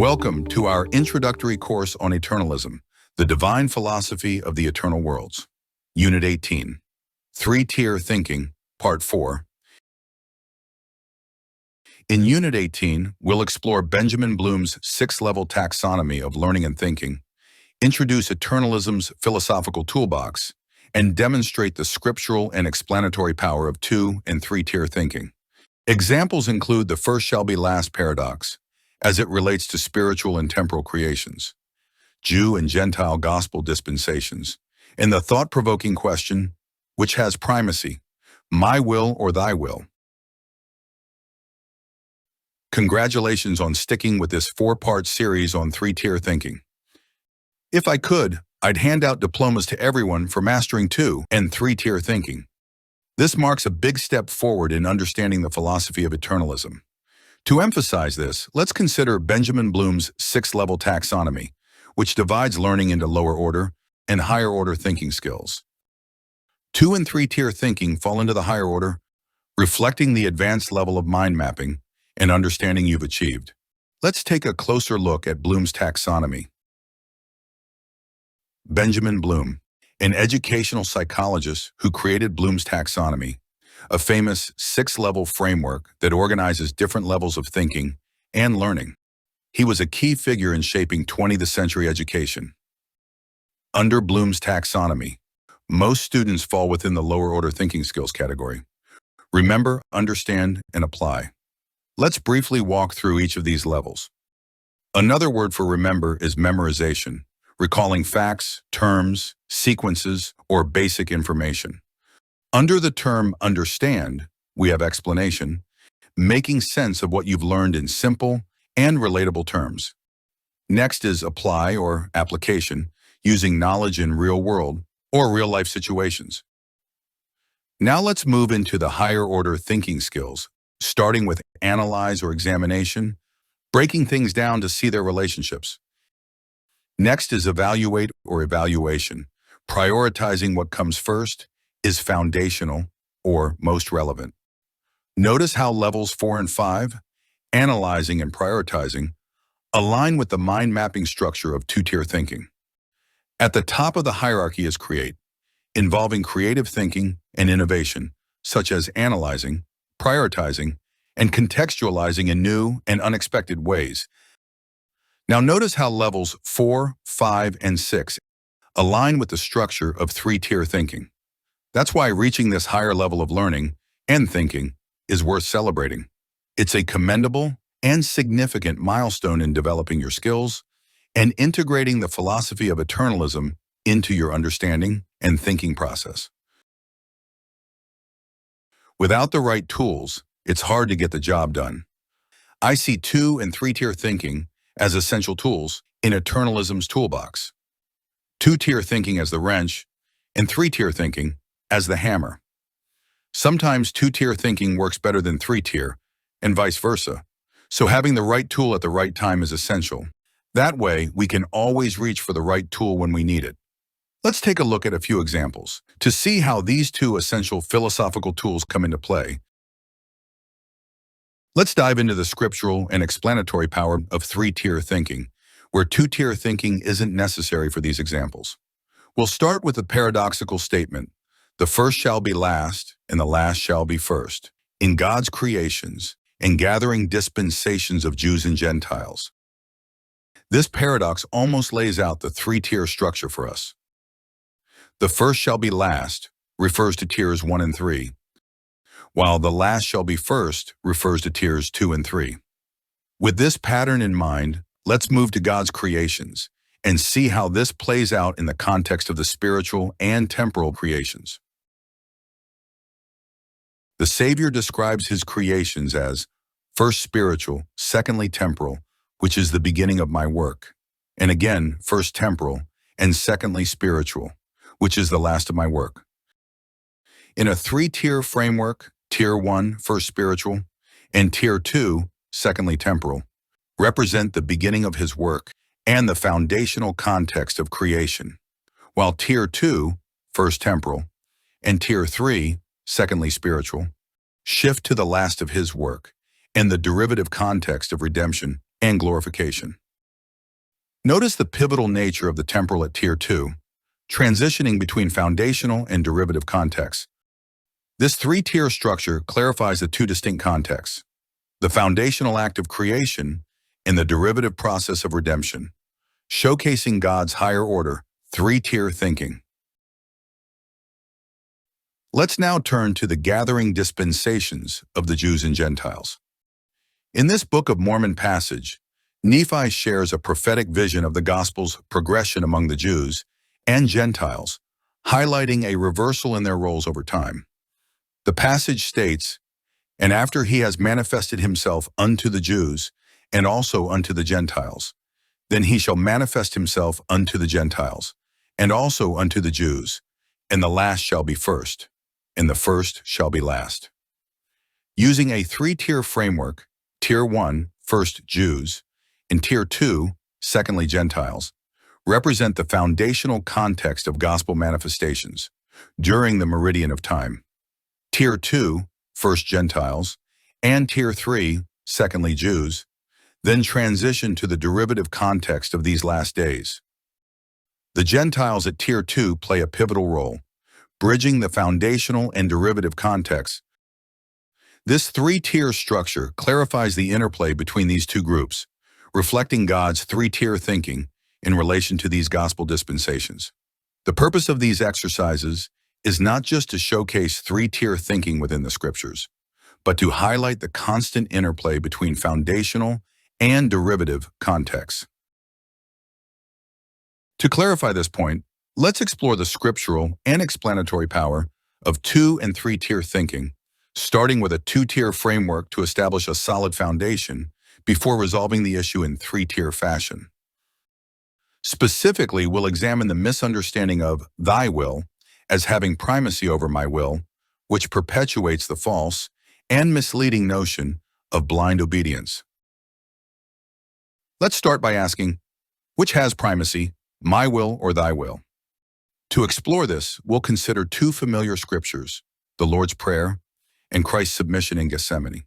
Welcome to our introductory course on Eternalism, the divine philosophy of the eternal worlds. Unit 18, Three-Tier Thinking, Part 4. In Unit 18, we'll explore Benjamin Bloom's six-level taxonomy of learning and thinking, introduce Eternalism's philosophical toolbox, and demonstrate the scriptural and explanatory power of two- and three-tier thinking. Examples include the first shall be last paradox, as it relates to spiritual and temporal creations, Jew and Gentile gospel dispensations, and the thought-provoking question, which has primacy, my will or thy will? Congratulations on sticking with this four-part series on three-tier thinking. If I could, I'd hand out diplomas to everyone for mastering two- and three-tier thinking. This marks a big step forward in understanding the philosophy of eternalism. To emphasize this, let's consider Benjamin Bloom's six-level taxonomy, which divides learning into lower order and higher order thinking skills. Two- and three-tier thinking fall into the higher order, reflecting the advanced level of mind mapping and understanding you've achieved. Let's take a closer look at Bloom's taxonomy. Benjamin Bloom, an educational psychologist who created Bloom's taxonomy, a famous six-level framework that organizes different levels of thinking and learning. He was a key figure in shaping 20th century education. Under Bloom's taxonomy, most students fall within the lower order thinking skills category. Remember, understand, and apply. Let's briefly walk through each of these levels. Another word for remember is memorization, recalling facts, terms, sequences, or basic information. Under the term understand, we have explanation, making sense of what you've learned in simple and relatable terms. Next is apply or application, using knowledge in real-world or real-life situations. Now let's move into the higher-order thinking skills, starting with analyze or examination, breaking things down to see their relationships. Next is evaluate or evaluation, prioritizing what comes first, is foundational or most relevant. Notice how levels 4 and 5, analyzing and prioritizing, align with the mind mapping structure of two-tier thinking. At the top of the hierarchy is create, involving creative thinking and innovation, such as analyzing, prioritizing, and contextualizing in new and unexpected ways. Now notice how levels 4, 5, and 6 align with the structure of three-tier thinking. That's why reaching this higher level of learning and thinking is worth celebrating. It's a commendable and significant milestone in developing your skills and integrating the philosophy of eternalism into your understanding and thinking process. Without the right tools, it's hard to get the job done. I see two- and three-tier thinking as essential tools in Eternalism's toolbox. Two-tier thinking as the wrench, and three-tier thinking as the hammer. Sometimes two-tier thinking works better than three-tier, and vice versa. So having the right tool at the right time is essential. That way, we can always reach for the right tool when we need it. Let's take a look at a few examples to see how these two essential philosophical tools come into play. Let's dive into the scriptural and explanatory power of three-tier thinking, where two-tier thinking isn't necessary for these examples. We'll start with the paradoxical statement, the first shall be last, and the last shall be first, in God's creations and gathering dispensations of Jews and Gentiles. This paradox almost lays out the three-tier structure for us. The first shall be last refers to tiers 1 and 3, while the last shall be first refers to tiers 2 and 3. With this pattern in mind, let's move to God's creations and see how this plays out in the context of the spiritual and temporal creations. The Savior describes his creations as first spiritual, secondly temporal, which is the beginning of my work, and again, first temporal, and secondly spiritual, which is the last of my work. In a three-tier framework, tier 1, first spiritual, and tier 2, secondly temporal, represent the beginning of his work and the foundational context of creation, while tier 2, first temporal, and tier 3, secondly spiritual, shift to the last of his work and the derivative context of redemption and glorification. Notice the pivotal nature of the temporal at Tier 2, transitioning between foundational and derivative contexts. This three-tier structure clarifies the two distinct contexts: the foundational act of creation and the derivative process of redemption, showcasing God's higher order, three-tier thinking. Let's now turn to the gathering dispensations of the Jews and Gentiles. In this Book of Mormon passage, Nephi shares a prophetic vision of the gospel's progression among the Jews and Gentiles, highlighting a reversal in their roles over time. The passage states, "And after he has manifested himself unto the Jews, and also unto the Gentiles, then he shall manifest himself unto the Gentiles, and also unto the Jews, and the last shall be first, and the first shall be last." Using a three-tier framework, Tier 1, first Jews, and Tier 2, secondly Gentiles, represent the foundational context of gospel manifestations during the meridian of time. Tier 2, first Gentiles, and Tier 3, secondly Jews, then transition to the derivative context of these last days. The Gentiles at Tier 2 play a pivotal role, bridging the foundational and derivative contexts. This three-tier structure clarifies the interplay between these two groups, reflecting God's three-tier thinking in relation to these gospel dispensations. The purpose of these exercises is not just to showcase three-tier thinking within the scriptures, but to highlight the constant interplay between foundational and derivative contexts. To clarify this point, let's explore the scriptural and explanatory power of two- and three-tier thinking, starting with a two-tier framework to establish a solid foundation before resolving the issue in three-tier fashion. Specifically, we'll examine the misunderstanding of thy will as having primacy over my will, which perpetuates the false and misleading notion of blind obedience. Let's start by asking, which has primacy, my will or thy will? To explore this, we'll consider two familiar scriptures, the Lord's Prayer and Christ's submission in Gethsemane.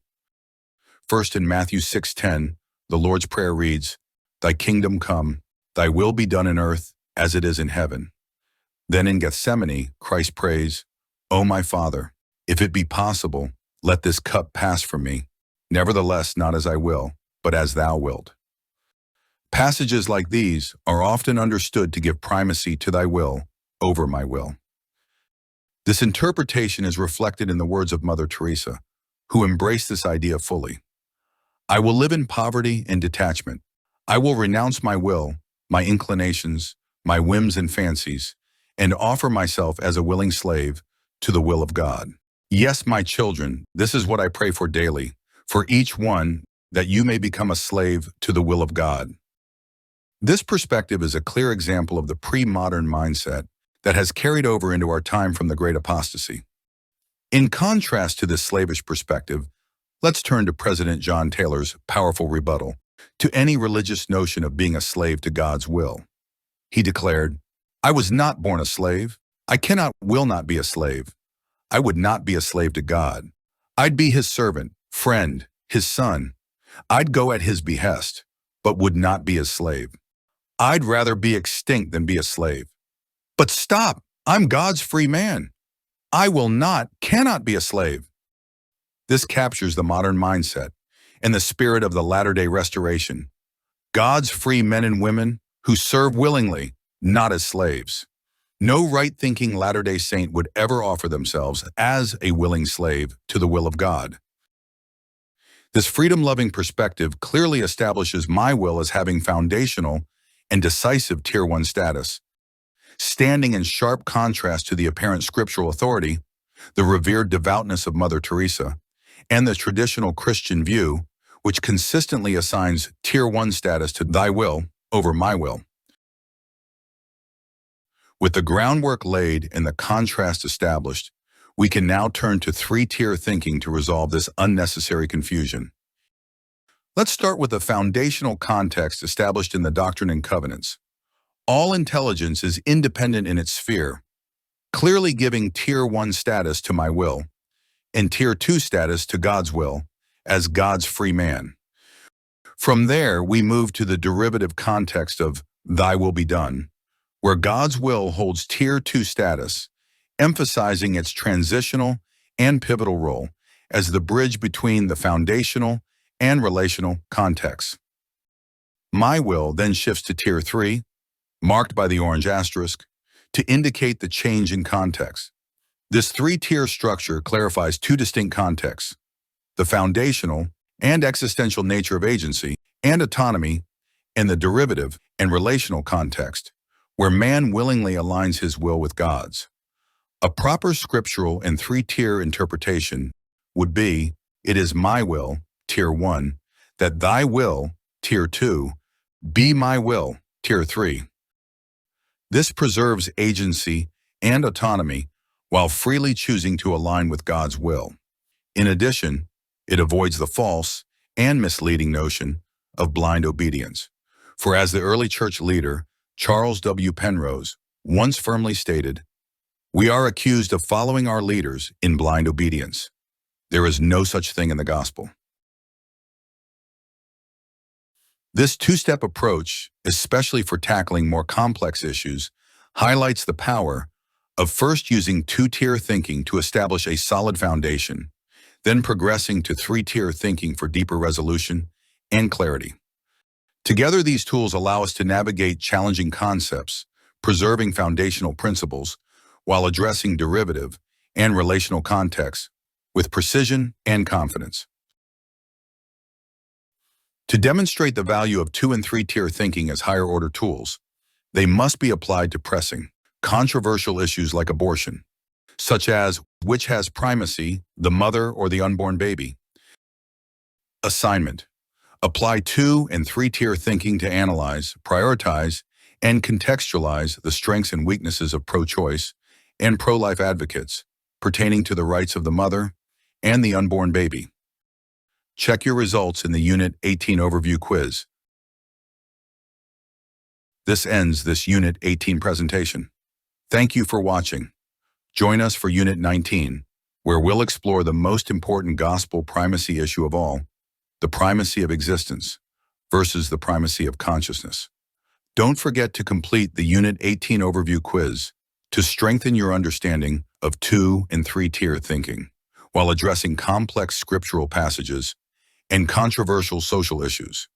First, in Matthew 6:10, the Lord's Prayer reads, "Thy kingdom come, thy will be done in earth as it is in heaven." Then in Gethsemane, Christ prays, "O my Father, if it be possible, let this cup pass from me. Nevertheless, not as I will, but as thou wilt." Passages like these are often understood to give primacy to thy will over my will. This interpretation is reflected in the words of Mother Teresa, who embraced this idea fully. "I will live in poverty and detachment. I will renounce my will, my inclinations, my whims and fancies, and offer myself as a willing slave to the will of God. Yes, my children, this is what I pray for daily, for each one, that you may become a slave to the will of God." This perspective is a clear example of the pre-modern mindset that has carried over into our time from the Great Apostasy. In contrast to this slavish perspective, let's turn to President John Taylor's powerful rebuttal to any religious notion of being a slave to God's will. He declared, "I was not born a slave. I will not be a slave. I would not be a slave to God. I'd be his servant, friend, his son. I'd go at his behest, but would not be his slave. I'd rather be extinct than be a slave. But stop, I'm God's free man. I cannot be a slave." This captures the modern mindset and the spirit of the latter-day restoration. God's free men and women who serve willingly, not as slaves. No right-thinking Latter-day Saint would ever offer themselves as a willing slave to the will of God. This freedom-loving perspective clearly establishes my will as having foundational and decisive Tier 1 status, standing in sharp contrast to the apparent scriptural authority, the revered devoutness of Mother Teresa, and the traditional Christian view, which consistently assigns Tier 1 status to thy will over my will. With the groundwork laid and the contrast established, we can now turn to three-tier thinking to resolve this unnecessary confusion. Let's start with the foundational context established in the Doctrine and Covenants. All intelligence is independent in its sphere, clearly giving Tier 1 status to my will, and Tier 2 status to God's will, as God's free man. From there, we move to the derivative context of Thy Will Be Done, where God's will holds Tier 2 status, emphasizing its transitional and pivotal role as the bridge between the foundational and relational contexts. My Will then shifts to Tier 3, marked by the orange asterisk, to indicate the change in context. This three-tier structure clarifies two distinct contexts: the foundational and existential nature of agency and autonomy, and the derivative and relational context, where man willingly aligns his will with God's. A proper scriptural and three-tier interpretation would be, it is my will, Tier 1, that thy will, Tier 2, be my will, Tier 3. This preserves agency and autonomy while freely choosing to align with God's will. In addition, it avoids the false and misleading notion of blind obedience. For as the early church leader, Charles W. Penrose, once firmly stated, we are accused of following our leaders in blind obedience. There is no such thing in the gospel. This two-step approach, especially for tackling more complex issues, highlights the power of first using two-tier thinking to establish a solid foundation, then progressing to three-tier thinking for deeper resolution and clarity. Together, these tools allow us to navigate challenging concepts, preserving foundational principles, while addressing derivative and relational contexts with precision and confidence. To demonstrate the value of two- and three-tier thinking as higher-order tools, they must be applied to pressing, controversial issues like abortion, such as which has primacy, the mother or the unborn baby. Assignment: apply two- and three-tier thinking to analyze, prioritize, and contextualize the strengths and weaknesses of pro-choice and pro-life advocates pertaining to the rights of the mother and the unborn baby. Check your results in the Unit 18 Overview quiz. This ends this Unit 18 presentation. Thank you for watching. Join us for Unit 19, where we'll explore the most important gospel primacy issue of all, the primacy of existence versus the primacy of consciousness. Don't forget to complete the Unit 18 Overview quiz to strengthen your understanding of two- and three-tier thinking, while addressing complex scriptural passages and controversial social issues.